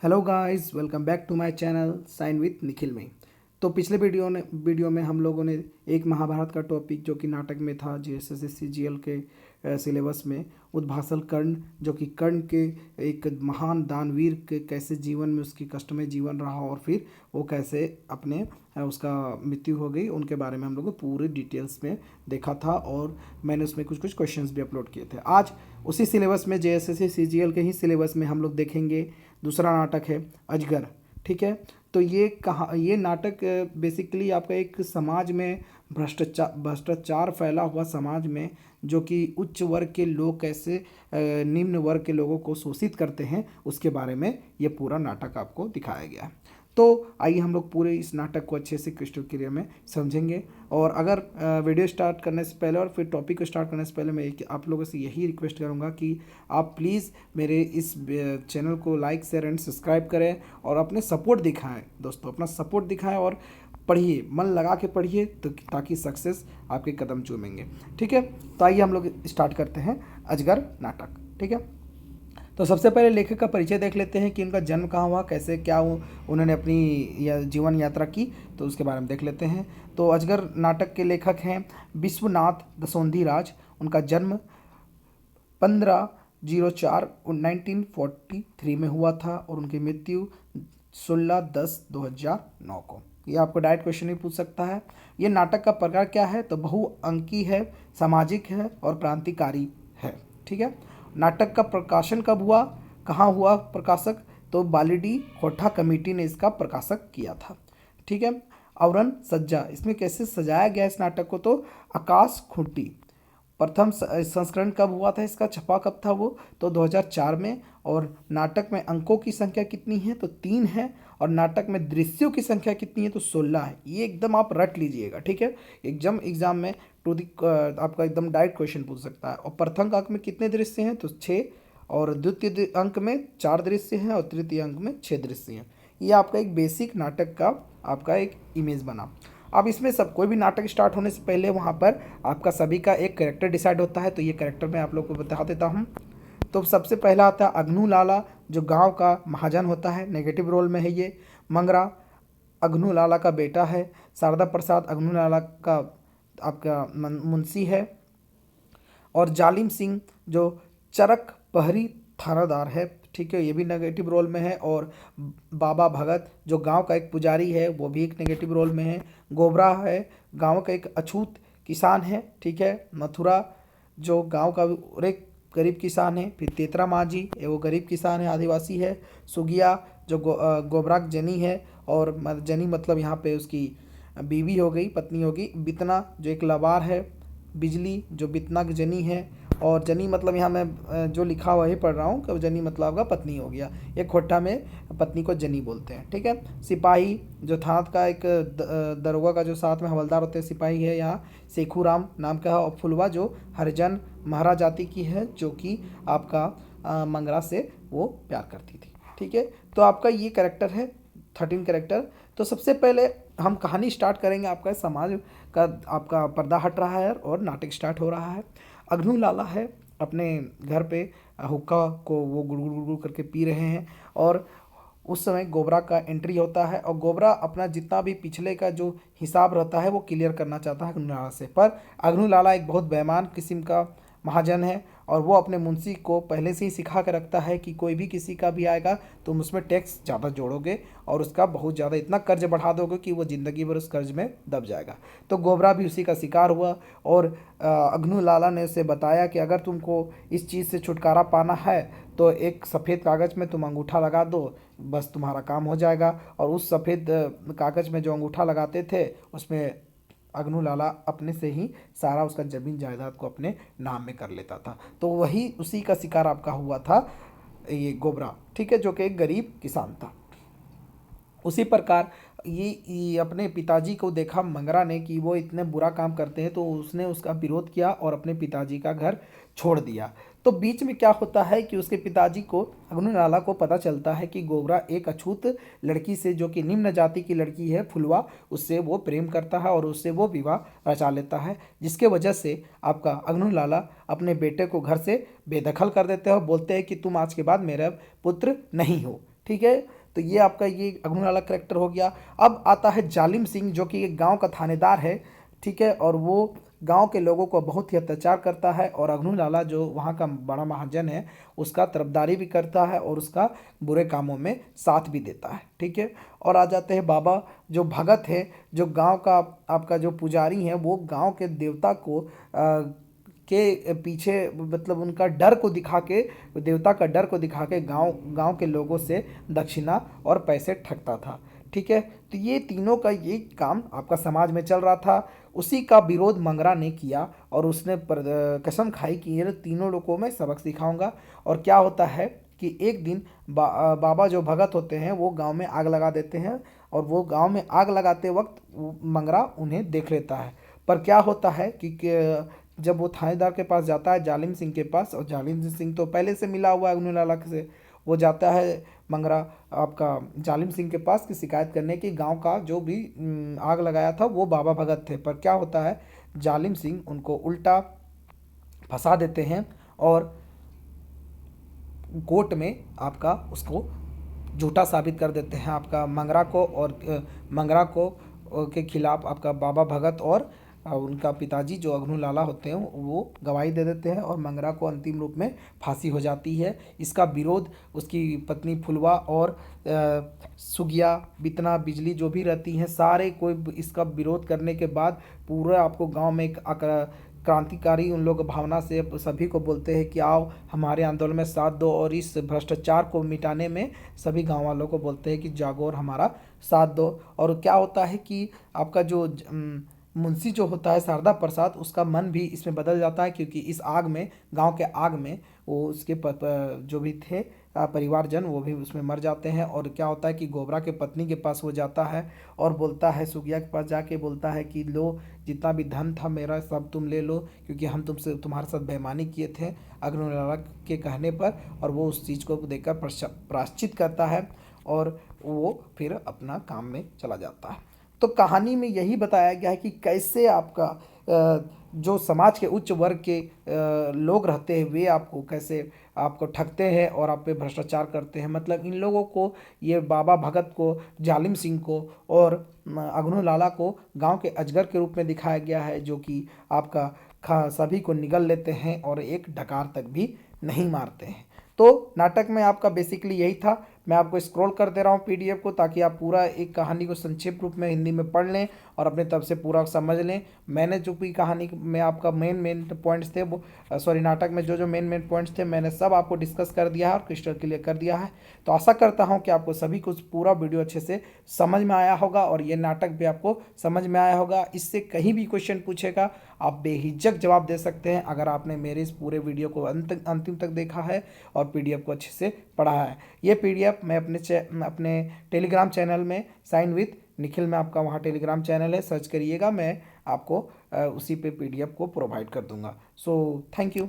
Hello guys, welcome back to my channel sign with Nikhil में। तो पिछले वीडियो में हम लोगों ने एक महाभारत का टॉपिक जो कि नाटक में था जीएसएससी सीजीएल के सिलेबस में, उद्भासल कर्ण, जो कि कर्ण के एक महान दानवीर के कैसे जीवन में उसकी कष्टमय जीवन रहा और फिर वो कैसे अपने उसका मृत्यु हो गई, उनके बारे में हम लोग पूरे डिटेल्स में देखा था और मैंने उसमें कुछ कुछ क्वेश्चंस भी अपलोड किए थे। आज उसी सिलेबस में जेएसएससी सीजीएल के ही सिलेबस में हम लोग देखेंगे दूसरा नाटक है अजगर। ठीक है, तो ये नाटक बेसिकली आपका एक समाज में भ्रष्टाचार फैला हुआ समाज में, जो कि उच्च वर्ग के लोग कैसे निम्न वर्ग के लोगों को शोषित करते हैं, उसके बारे में ये पूरा नाटक आपको दिखाया गया है। तो आइए हम लोग पूरे इस नाटक को अच्छे से क्रिस्टल क्लियर में समझेंगे। और अगर वीडियो स्टार्ट करने से पहले और फिर टॉपिक को स्टार्ट करने से पहले मैं आप लोगों से यही रिक्वेस्ट करूंगा कि आप प्लीज़ मेरे इस चैनल को लाइक शेयर एंड सब्सक्राइब करें और अपने सपोर्ट दिखाएं। दोस्तों, अपना सपोर्ट दिखाएं और पढ़िए, मन लगा के पढ़िए, तो ताकि सक्सेस आपके कदम चूमेंगे। ठीक है, तो आइए हम लोग स्टार्ट करते हैं अजगर नाटक। ठीक है, तो सबसे पहले लेखक का परिचय देख लेते हैं कि उनका जन्म कहाँ हुआ, कैसे क्या उन्होंने अपनी जीवन यात्रा की, तो उसके बारे में देख लेते हैं। तो अजगर नाटक के लेखक हैं विश्वनाथ दसोंधी राज। उनका जन्म 15/04/1943 में हुआ था और उनकी मृत्यु 16/10/2009 को। ये आपको डायरेक्ट क्वेश्चन भी पूछ सकता है। ये नाटक का प्रकार क्या है, तो बहुअंकी है, सामाजिक है और क्रांतिकारी है। ठीक है, नाटक का प्रकाशन कब हुआ, कहाँ हुआ प्रकाशक, तो बालीडी होठा कमेटी ने इसका प्रकाशक किया था। ठीक है, आवरण सज्जा, इसमें कैसे सजाया गया इस नाटक को, तो आकाश खूंटी। प्रथम संस्करण कब हुआ था, इसका छपा कब था वो, तो 2004 में। और नाटक में अंकों की संख्या कितनी है, तो 3 है। और नाटक में दृश्यों की संख्या कितनी है, तो 16 है। ये एकदम आप रट लीजिएगा। ठीक है, एग्जाम में आपका एकदम डायरेक्ट क्वेश्चन पूछ सकता है। और प्रथम अंक में कितने दृश्य हैं, तो 6। और द्वितीय अंक में 4 दृश्य हैं और तृतीय अंक में 6 दृश्य हैं। ये आपका एक बेसिक नाटक का आपका एक इमेज बना। अब इसमें सब कोई भी नाटक स्टार्ट होने से पहले वहाँ पर आपका सभी का एक कैरेक्टर डिसाइड होता है। तो ये कैरेक्टर मैं आप लोग को बता देता हूँ। तो सबसे पहला आता है अग्नू लाला, जो गांव का महाजन होता है, नेगेटिव रोल में है ये। मंगरा अग्नू लाला का बेटा है। शारदा प्रसाद अग्नू लाला का आपका मुंशी है। और जालिम सिंह जो चरक पहरी थानादार है। ठीक है, ये भी नेगेटिव रोल में है। और बाबा भगत जो गांव का एक पुजारी है, वो भी एक नेगेटिव रोल में है। गोबरा है, गांव का एक अछूत किसान है। ठीक है, मथुरा जो गांव का एक गरीब किसान है। फिर तेतरा माझी, वो गरीब किसान है, आदिवासी है। सुगिया जो गोबराक जनी है, और जनी मतलब यहाँ पे उसकी बीवी हो गई, पत्नी होगी। बितना जो एक लवार है। बिजली जो बितना की जनी है। और जनी मतलब यहाँ मैं जो लिखा हुआ ही पढ़ रहा हूँ कि जनी मतलब आपका पत्नी हो गया। एक खोट्टा में पत्नी को जनी बोलते हैं। ठीक है, सिपाही जो थात का एक दरोगा का जो साथ में हवलदार होते हैं, सिपाही है यहाँ, सेखू राम नाम का है। और फुलवा जो हरिजन महरा जाति की है, जो कि आपका मंगरा से वो प्यार करती थी। ठीक है, तो आपका ये कैरेक्टर है 13 कैरेक्टर। तो सबसे पहले हम कहानी स्टार्ट करेंगे। आपका समाज का आपका पर्दा हट रहा है और नाटक स्टार्ट हो रहा है। अग्नू लाला है, अपने घर पे हुक्का को वो गुड़ गुड़ गुड़ करके पी रहे हैं। और उस समय गोबरा का एंट्री होता है और गोबरा अपना जितना भी पिछले का जो हिसाब रहता है वो क्लियर करना चाहता है अग्नू लाला से। पर अग्नू लाला एक बहुत बेईमान किस्म का महाजन है और वो अपने मुंशी को पहले से ही सिखा कर रखता है कि कोई भी किसी का भी आएगा तुम उसमें टैक्स ज़्यादा जोड़ोगे और उसका बहुत ज़्यादा इतना कर्ज बढ़ा दोगे कि वो ज़िंदगी भर उस कर्ज में दब जाएगा। तो गोबरा भी उसी का शिकार हुआ और अग्नू लाला ने उसे बताया कि अगर तुमको इस चीज़ से छुटकारा पाना है तो एक सफ़ेद कागज़ में तुम अंगूठा लगा दो, बस तुम्हारा काम हो जाएगा। और उस सफ़ेद कागज़ में जो अंगूठा लगाते थे उसमें अग्नू लाला अपने से ही सारा उसका ज़मीन जायदाद को अपने नाम में कर लेता था। तो वही उसी का शिकार आपका हुआ था ये गोबरा। ठीक है, जो कि एक गरीब किसान था। उसी प्रकार ये अपने पिताजी को देखा मंगरा ने कि वो इतने बुरा काम करते हैं, तो उसने उसका विरोध किया और अपने पिताजी का घर छोड़ दिया। तो बीच में क्या होता है कि उसके पिताजी को अग्नू लाला को पता चलता है कि गोबरा एक अछूत लड़की से, जो कि निम्न जाति की लड़की है फुलवा, उससे वो प्रेम करता है और उससे वो विवाह रचा लेता है। जिसके वजह से आपका अग्नू लाला अपने बेटे को घर से बेदखल कर देते हैं और बोलते हैं कि तुम आज के बाद मेरा पुत्र नहीं हो। ठीक है। तो ये आपका ये अघनू लाला करेक्टर हो गया। अब आता है जालिम सिंह, जो कि एक गांव का थानेदार है, ठीक है, और वो गांव के लोगों को बहुत ही अत्याचार करता है, और अघनू लाला जो वहाँ का बड़ा महाजन है उसका तरफदारी भी करता है और उसका बुरे कामों में साथ भी देता है, ठीक है। और आ जाते हैं बाबा जो भगत है, जो गांव का आपका जो पुजारी है, वो गांव के देवता को के पीछे मतलब उनका डर को दिखा के, देवता का डर को दिखा के गांव गांव के लोगों से दक्षिणा और पैसे ठगता था, ठीक है। तो ये तीनों का ये काम आपका समाज में चल रहा था। उसी का विरोध मंगरा ने किया और उसने कसम खाई कि ये तीनों लोगों में सबक सिखाऊंगा। और क्या होता है कि एक दिन बाबा जो भगत होते हैं वो गांव में आग लगा देते हैं, और वो गांव में आग लगाते वक्त मंगरा उन्हें देख लेता है। पर क्या होता है कि जब वो थानेदार के पास जाता है, जालिम सिंह के पास, और जालिम सिंह तो पहले से मिला हुआ है अग्नि लाला से, वो जाता है मंगरा आपका जालिम सिंह के पास की शिकायत करने की गांव का जो भी आग लगाया था वो बाबा भगत थे। पर क्या होता है, जालिम सिंह उनको उल्टा फंसा देते हैं और कोर्ट में आपका उसको झूठा साबित कर देते हैं आपका मंगरा को, और मंगरा को के खिलाफ आपका बाबा भगत और उनका पिताजी जो अघनू लाला होते हैं वो गवाही दे देते हैं, और मंगरा को अंतिम रूप में फांसी हो जाती है। इसका विरोध उसकी पत्नी फुलवा और सुगिया बितना बिजली जो भी रहती हैं सारे कोई इसका विरोध करने के बाद पूरा आपको गांव में एक क्रांतिकारी उन लोग भावना से सभी को बोलते हैं कि आओ हमारे आंदोलन में साथ दो, और इस भ्रष्टाचार को मिटाने में सभी गांव वालों को बोलते हैं कि जागो और हमारा साथ दो। और क्या होता है कि आपका जो मुंशी जो होता है शारदा प्रसाद, उसका मन भी इसमें बदल जाता है, क्योंकि इस आग में, गांव के आग में, वो उसके जो भी थे परिवारजन वो भी उसमें मर जाते हैं। और क्या होता है कि गोबरा के पत्नी के पास वो जाता है और बोलता है, सुगिया के पास जाके बोलता है कि लो जितना भी धन था मेरा सब तुम ले लो, क्योंकि हम तुमसे तुम्हारे साथ बेईमानी किए थे अग्नि लाला के कहने पर। और वो उस चीज़ को देखकर प्रायश्चित करता है और वो फिर अपना काम में चला जाता है। तो कहानी में यही बताया गया है कि कैसे आपका जो समाज के उच्च वर्ग के लोग रहते हैं वे आपको कैसे आपको ठगते हैं और आप पे भ्रष्टाचार करते हैं। मतलब इन लोगों को, ये बाबा भगत को, जालिम सिंह को और अघनू लाला को गांव के अजगर के रूप में दिखाया गया है, जो कि आपका सभी को निगल लेते हैं और एक डकार तक भी नहीं मारते हैं। तो नाटक में आपका बेसिकली यही था। मैं आपको स्क्रॉल कर दे रहा हूँ पीडीएफ को, ताकि आप पूरा एक कहानी को संक्षिप्त रूप में हिंदी में पढ़ लें और अपने तरफ से पूरा समझ लें। मैंने जो भी कहानी में आपका मेन पॉइंट्स थे वो नाटक में जो मेन पॉइंट्स थे मैंने सब आपको डिस्कस कर दिया है और क्रिस्टल क्लियर कर दिया है। तो आशा करता हूँ कि आपको सभी कुछ पूरा वीडियो अच्छे से समझ में आया होगा और ये नाटक भी आपको समझ में आया होगा। इससे कहीं भी क्वेश्चन पूछेगा आप बेहिचक जवाब दे सकते हैं, अगर आपने मेरे इस पूरे वीडियो को अंतिम तक देखा है और पीडीएफ को अच्छे से पढ़ा है। ये पीडीएफ मैं अपने टेलीग्राम चैनल में साइन विथ निखिल में, आपका वहाँ टेलीग्राम चैनल है, सर्च करिएगा, मैं आपको उसी पे पीडीएफ को प्रोवाइड कर दूंगा। So thank you.